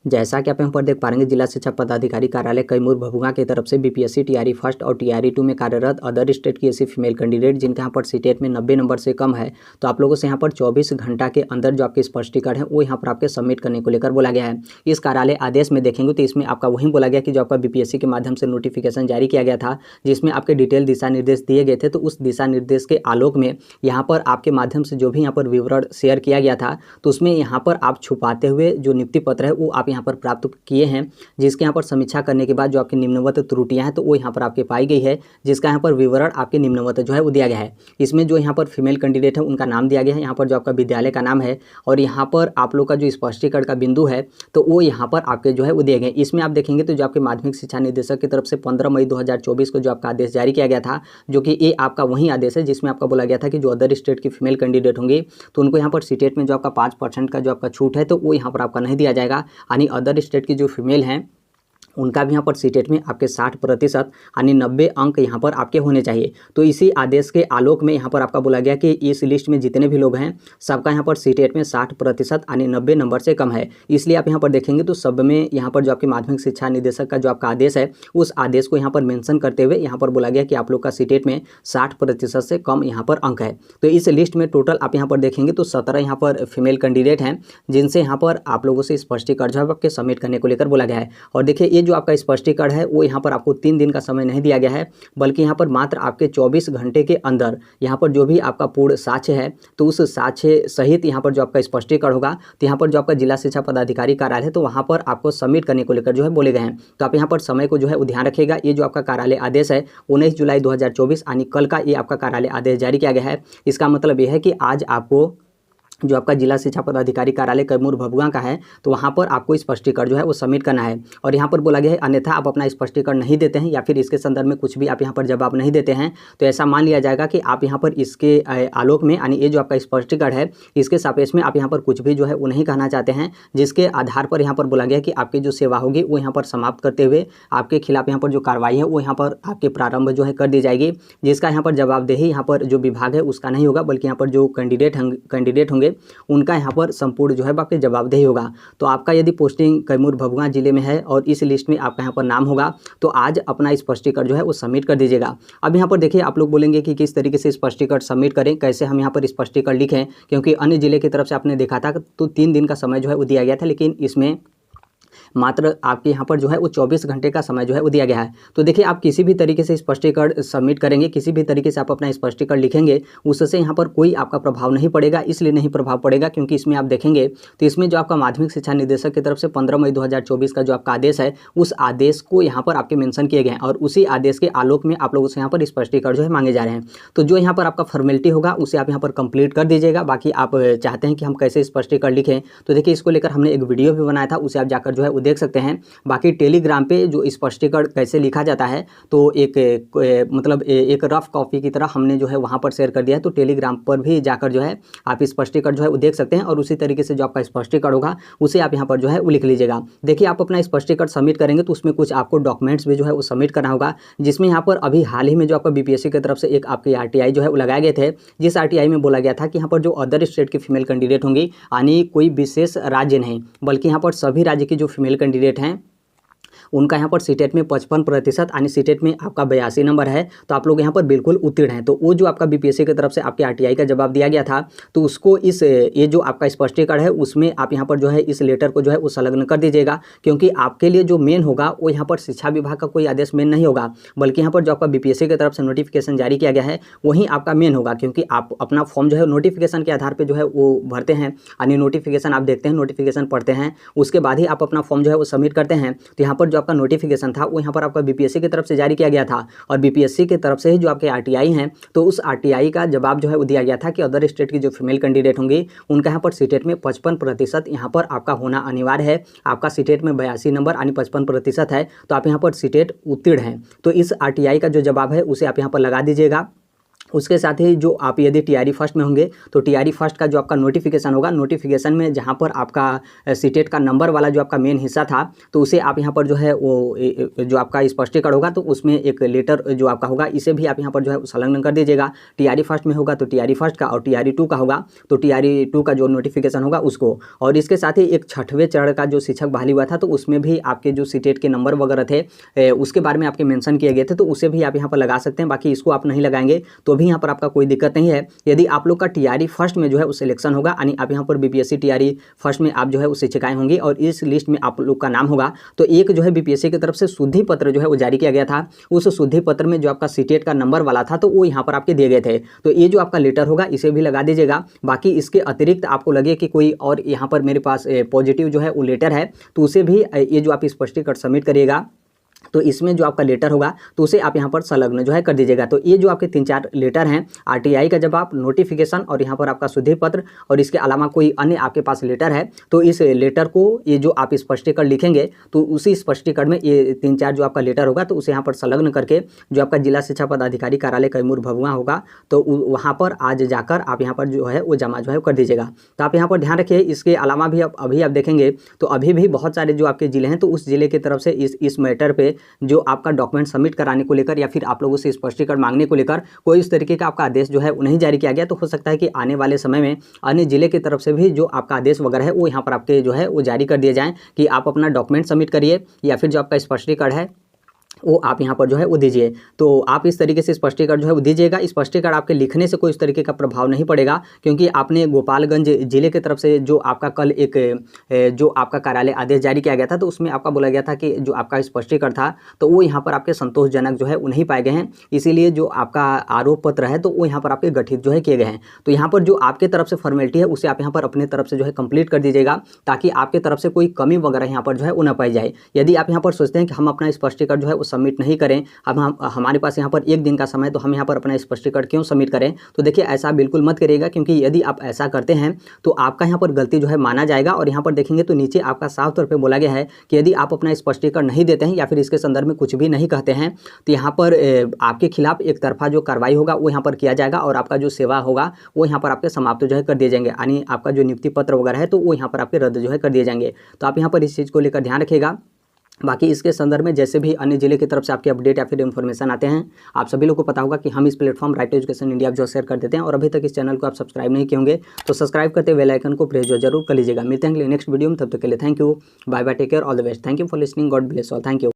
जैसा कि आप यहाँ पर देख पा रहे हैं, जिला शिक्षा पदाधिकारी कार्यालय कैमूर भभुआ की तरफ से बीपीएससी टीआरई फर्स्ट और टीआरई 2 में कार्यरत अदर स्टेट की ऐसी फीमेल कैंडिडेट जिनका यहाँ पर सीटेट में 90 नंबर से कम है, तो आप लोगों से यहाँ पर 24 घंटा के अंदर जो आपके स्पष्टीकरण है वो यहाँ पर आपके सबमिट करने को लेकर बोला गया है। इस कार्यालय आदेश में देखेंगे तो इसमें आपका वही बोला गया कि जो आपका बीपीएससी के माध्यम से नोटिफिकेशन जारी किया गया था, जिसमें आपके डिटेल दिशा निर्देश दिए गए थे, तो उस दिशा निर्देश के आलोक में यहाँ पर आपके माध्यम से जो भी यहाँ पर विवरण शेयर किया गया था, तो उसमें यहाँ पर आप छुपाते हुए जो नियुक्ति पत्र है वो आप यहाँ पर प्राप्त किए हैं, जिसके यहाँ पर समीक्षा करने के बाद जो आपकी निम्नवत त्रुटियां हैं तो वो यहाँ पर आपके पाई गई है, जिसका यहाँ पर विवरण आपके निम्नवत जो है वो दिया गया है। इसमें जो यहाँ पर फीमेल कैंडिडेट है उनका नाम दिया गया है, यहाँ पर जो आपका विद्यालय का नाम है और यहाँ पर आप लोग का जो स्पष्टीकरण का बिंदु है तो वो यहाँ पर आपके जो है वो दिए गए। इसमें आप देखेंगे तो जो आपके माध्यमिक शिक्षा निदेशक की तरफ से 15 मई 2024 को जो आपका आदेश जारी किया गया था, जो कि ये आपका वही आदेश है जिसमें आपका बोला गया था कि जो अदर स्टेट की फीमेल कैंडिडेट होंगी तो उनको यहाँ पर सीटेट में जो आपका 5% का जो आपका छूट है तो वो यहाँ पर आपका नहीं दिया जाएगा। यानी अदर स्टेट की जो फीमेल हैं उनका भी यहाँ पर सीटेट में आपके 60% यानी 90 अंक यहाँ पर आपके होने चाहिए। तो इसी आदेश के आलोक में यहाँ पर आपका बोला गया कि इस लिस्ट में जितने भी लोग हैं सबका यहाँ पर सीटेट में 60% यानी 90 नंबर से कम है। इसलिए आप यहाँ पर देखेंगे तो सब में यहाँ पर जो आपके माध्यमिक शिक्षा निदेशक का जो आपका आदेश है उस आदेश को यहाँ पर मेंशन करते हुए यहाँ पर बोला गया कि आप लोग का सीटेट में 60% से कम यहाँ पर अंक है। तो इस लिस्ट में टोटल आप यहाँ पर देखेंगे तो 17 यहाँ पर फीमेल कैंडिडेट हैं जिनसे यहाँ पर आप लोगों से स्पष्टीकरण जो आपके सबमिट करने को लेकर बोला गया है। और देखिए ये जो आपका स्पष्टीकरण है वो यहाँ पर आपको 3 दिन का समय नहीं दिया गया है, बल्कि यहाँ पर मात्र आपके 24 घंटे के अंदर यहाँ पर जो भी आपका पूर्ण साक्ष्य है तो उस साक्ष्य सहित यहाँ पर जो आपका स्पष्टीकरण होगा तो यहाँ पर जो आपका जिला शिक्षा पदाधिकारी कार्यालय है तो वहाँ पर आपको सबमिट करने को लेकर जो है बोले गए हैं। तो आप यहाँ पर समय को जो है वो ध्यान रखिएगा। ये जो आपका कार्यालय आदेश है 19 जुलाई 2024 यानी कल का ये आपका कार्यालय आदेश जारी किया गया है। इसका मतलब ये है कि आज आपको जो आपका जिला शिक्षा पदाधिकारी कार्यालय कैमूर भभुआ का है तो वहाँ पर आपको स्पष्टीकरण जो है वो सबमिट करना है। और यहाँ पर बोला गया है अन्यथा आप अपना स्पष्टीकरण नहीं देते हैं या फिर इसके संदर्भ में कुछ भी आप यहाँ पर जवाब नहीं देते हैं तो ऐसा मान लिया जाएगा कि आप यहाँ पर इसके आलोक में यानी ये जो आपका स्पष्टीकरण है इसके सापेक्ष में आप यहाँ पर कुछ भी जो है वो नहीं कहना चाहते हैं, जिसके आधार पर यहाँ पर बोला गया कि आपकी जो सेवा होगी वो यहाँ पर समाप्त करते हुए आपके खिलाफ यहाँ पर जो कार्रवाई है वो यहाँ पर आपके प्रारंभ जो है कर दी जाएगी, जिसका यहाँ पर जवाबदेही यहाँ पर जो विभाग है उसका नहीं होगा, बल्कि यहाँ पर जो कैंडिडेट होंगे उनका यहाँ पर संपूर्ण जो है बाकी जवाबदेही होगा। तो आपका यदि पोस्टिंग कैमूर भभुआ जिले में है और इस लिस्ट में आपका यहाँ पर नाम होगा तो आज अपना स्पष्टीकरण जो है वो सबमिट कर दीजिएगा। अब यहाँ पर देखिए आप लोग बोलेंगे कि किस तरीके से स्पष्टीकरण सबमिट करें, कैसे हम यहाँ पर स्पष्टीकरण लिखें, क्योंकि अन्य जिले की तरफ से आपने देखा था तो 3 दिन का समय जो है वो दिया गया था, लेकिन इसमें मात्र आपके यहाँ पर जो है वो 24 घंटे का समय जो है वो दिया गया है। तो देखिए आप किसी भी तरीके से स्पष्टीकरण सबमिट करेंगे, किसी भी तरीके से आप अपना स्पष्टीकरण लिखेंगे, उससे यहाँ पर कोई आपका प्रभाव नहीं पड़ेगा। इसलिए नहीं प्रभाव पड़ेगा क्योंकि इसमें आप देखेंगे तो इसमें जो आपका माध्यमिक शिक्षा निदेशक की तरफ से 15 मई 2024 का जो आपका आदेश है उस आदेश को यहाँ पर आपके मेंशन किए गए हैं और उसी आदेश के आलोक में आप लोगों से यहाँ पर स्पष्टीकरण जो है मांगे जा रहे हैं। तो जो यहाँ पर आपका फॉर्मेलिटी होगा उसे आप यहाँ पर कंप्लीट कर दीजिएगा। बाकी आप चाहते हैं कि हम कैसे स्पष्टीकरण लिखें तो देखिए इसको लेकर हमने एक वीडियो भी बनाया था, उसे आप जाकर जो है वो देख सकते हैं। बाकी टेलीग्राम पे जो स्पष्टीकरण कैसे लिखा जाता है तो मतलब एक रफ कॉपी की तरह हमने जो है वहाँ पर शेयर कर दिया है, तो टेलीग्राम पर भी जाकर जो है आप स्पष्टीकरण जो है वो देख सकते हैं और उसी तरीके से जो आपका स्पष्टीकरण होगा उसे आप यहाँ पर जो है वो लिख लीजिएगा। देखिए आप अपना स्पष्टीकरण सबमिट करेंगे तो उसमें कुछ आपको डॉक्यूमेंट्स भी जो है वो सबमिट करना होगा, जिसमें यहाँ पर अभी हाल ही में जो आपका बीपीएससी की तरफ से एक आपकी आरटीआई जो है वो लगाए गए थे, जिस आरटीआई में बोला गया था कि यहाँ पर जो अदर स्टेट की फीमेल कैंडिडेट होंगी यानी कोई विशेष राज्य नहीं बल्कि यहाँ पर सभी राज्य की जो फीमेल कैंडिडेट हैं उनका यहाँ पर सीटेट में 55% यानी सीटेट में आपका 82 नंबर है तो आप लोग यहाँ पर बिल्कुल उत्तीर्ण हैं। तो वो जो आपका बीपीएससी की तरफ से आपके आरटीआई का जवाब दिया गया था तो उसको ये जो आपका स्पष्टीकरण है उसमें आप यहाँ पर जो है इस लेटर को जो है वो संलग्न कर दीजिएगा, क्योंकि आपके लिए जो मेन होगा वो यहाँ पर शिक्षा विभाग का कोई आदेश मेन नहीं होगा, बल्कि यहाँ पर जो आपका बीपीएससी की तरफ से नोटिफिकेशन जारी किया गया है वही आपका मेन होगा, क्योंकि आप अपना फॉर्म जो है नोटिफिकेशन के आधार पर जो है वो भरते हैं, यानी नोटिफिकेशन आप देखते हैं, नोटिफिकेशन पढ़ते हैं, उसके बाद ही आप अपना फॉर्म जो है वो सबमिट करते हैं। तो यहाँ पर जो आपका नोटिफिकेशन था वो यहाँ पर आपका बीपीएससी की तरफ से जारी किया गया था और बीपीएससी की तरफ से ही जो आपके आरटीआई हैं तो उस आरटीआई का जवाब जो है वो दिया गया था कि अदर स्टेट की जो फीमेल कैंडिडेट होंगी उनका यहाँ पर सीटेट में 55% यहाँ पर आपका होना अनिवार्य है। आपका सीटेट में 82 नंबर यानी 55% है तो आप यहाँ पर सीटेट उत्तीर्ण हैं। तो इस आरटीआई का जो जवाब है उसे आप यहाँ पर लगा दीजिएगा उसके साथ ही जो आप यदि टीआरई फर्स्ट में होंगे तो टीआरई फर्स्ट का जो आपका नोटिफिकेशन होगा, नोटिफिकेशन में जहाँ पर आपका सीटेट का नंबर वाला जो आपका मेन हिस्सा था तो उसे आप यहाँ पर जो है वो जो आपका स्पष्टीकरण होगा तो उसमें एक लेटर जो आपका होगा इसे भी आप यहाँ पर जो है संलग्न कर दीजिएगा। टीआरई फर्स्ट में होगा तो टीआरई फर्स्ट का, और टीआरई टू का होगा तो टीआरई टू का जो नोटिफिकेशन होगा उसको। और इसके साथ ही एक 6वें चरण का जो शिक्षक बहाली हुआ था तो उसमें भी आपके जो सीटेट के नंबर वगैरह थे उसके बारे में आपके मेंशन किए गए थे तो उसे भी आप यहाँ पर लगा सकते हैं। बाकी इसको आप नहीं लगाएंगे तो भी यहाँ पर आपका कोई दिक्कत नहीं है। यदि आप लोग का टीआरई फर्स्ट में जो है उस सिलेक्शन होगा यानी आप यहाँ पर बीपीएससी टीआरई फर्स्ट में आप जो है उस शिक्षिकाएं होंगी और इस लिस्ट में आप लोग का नाम होगा तो एक जो है बीपीएससी की तरफ से शुद्धि पत्र जो है वो जारी किया गया था। उस शुद्धि पत्र में जो आपका सीटेट का नंबर वाला था तो वो यहाँ पर आपके दिए गए थे तो ये जो आपका लेटर होगा इसे भी लगा दीजिएगा। बाकी इसके अतिरिक्त आपको लगे कि कोई और यहाँ पर मेरे पास पॉजिटिव जो है वो लेटर है तो उसे भी ये जो आप स्पष्टीकरण सबमिट करिएगा तो इसमें जो आपका लेटर होगा तो उसे आप यहाँ पर संलग्न जो है कर दीजिएगा। तो ये जो आपके 3-4 लेटर हैं आरटीआई का जवाब, नोटिफिकेशन और यहाँ पर आपका शुद्धि पत्र और इसके अलावा कोई अन्य आपके पास लेटर है तो इस लेटर को ये जो आप स्पष्टीकरण लिखेंगे तो उसी स्पष्टीकरण में ये 3-4 जो आपका लेटर होगा तो उसे यहाँ पर संलग्न करके जो आपका जिला शिक्षा पदाधिकारी कार्यालय कैमूर भभुआ होगा तो वहाँ पर आज जाकर आप यहाँ पर जो है वो जमा जो है कर दीजिएगा। तो आप यहाँ पर ध्यान रखिए। इसके अलावा भी अभी आप देखेंगे तो अभी भी बहुत सारे जो आपके ज़िले हैं तो उस ज़िले की तरफ से इस मैटर पे जो आपका डॉक्यूमेंट सबमिट कराने को लेकर या फिर आप लोगों से स्पष्टीकरण मांगने को लेकर कोई इस तरीके का आपका आदेश जो है वो नहीं जारी किया गया। तो हो सकता है कि आने वाले समय में अन्य जिले की तरफ से भी जो आपका आदेश वगैरह है वो यहाँ पर आपके जो है वो जारी कर दिए जाएँ कि आप अपना डॉक्यूमेंट सबमिट करिए या फिर जो आपका स्पष्टीकरण है वो आप यहाँ पर जो है वो दीजिए। तो आप इस तरीके से स्पष्टीकरण जो है वो दीजिएगा। स्पष्टीकरण आपके लिखने से कोई इस तरीके का प्रभाव नहीं पड़ेगा क्योंकि आपने गोपालगंज जिले की तरफ से जो आपका कल एक जो आपका कार्यालय आदेश जारी किया गया था तो उसमें आपका बोला गया था कि जो आपका स्पष्टीकरण था तो वो यहाँ पर आपके संतोषजनक जो है वो नहीं पाए गए हैं, इसीलिए जो आपका आरोप पत्र है तो वो यहाँ पर आपके गठित जो है किए गए हैं। तो यहाँ पर जो आपके तरफ से फॉर्मेलिटी है उसे आप यहाँ पर अपने तरफ से जो है कंप्लीट कर दीजिएगा ताकि आपके तरफ से कोई कमी वगैरह यहाँ पर जो है वो न पाई जाए। यदि आप यहाँ पर सोचते हैं कि हम अपना स्पष्टीकरण जो है सबमिट नहीं करें, अब हमारे पास यहाँ पर 1 दिन का समय तो हम यहाँ पर अपना स्पष्टीकरण क्यों सबमिट करें, तो देखिए ऐसा बिल्कुल मत करिएगा क्योंकि यदि आप ऐसा करते हैं तो आपका यहाँ पर गलती जो है माना जाएगा। और यहाँ पर देखेंगे तो नीचे आपका साफ तौर पे बोला गया है कि यदि आप अपना स्पष्टीकरण नहीं देते हैं या फिर इसके संदर्भ में कुछ भी नहीं कहते हैं तो यहाँ पर आपके खिलाफ एक तरफा जो कार्रवाई होगा वो यहाँ पर किया जाएगा और आपका जो सेवा होगा वो यहाँ पर आपके समाप्त जो है कर दिए जाएंगे, यानी आपका जो नियुक्ति पत्र वगैरह है तो वो यहाँ पर आपके रद्द जो है कर दिए जाएंगे। तो आप यहाँ पर इस चीज़ को लेकर ध्यान रखिएगा। बाकी इसके संदर्भ में जैसे भी अन्य जिले की तरफ से आपके अपडेट या फिर इन्फॉर्मेशन आते हैं आप सभी लोगों को पता होगा कि हम इस प्लेटफॉर्म राइट एजुकेशन इंडिया जो शेयर कर देते हैं। और अभी तक इस चैनल को आप सब्सक्राइब नहीं किए होंगे तो सब्सक्राइब करते बेल आइकन को प्रेस जरूर कर लीजिएगा। मिलते हैं नेक्स्ट वीडियो में, तब तक के लिए thank you, bye bye, take care, all the best, thank you for listening, God bless all, thank you.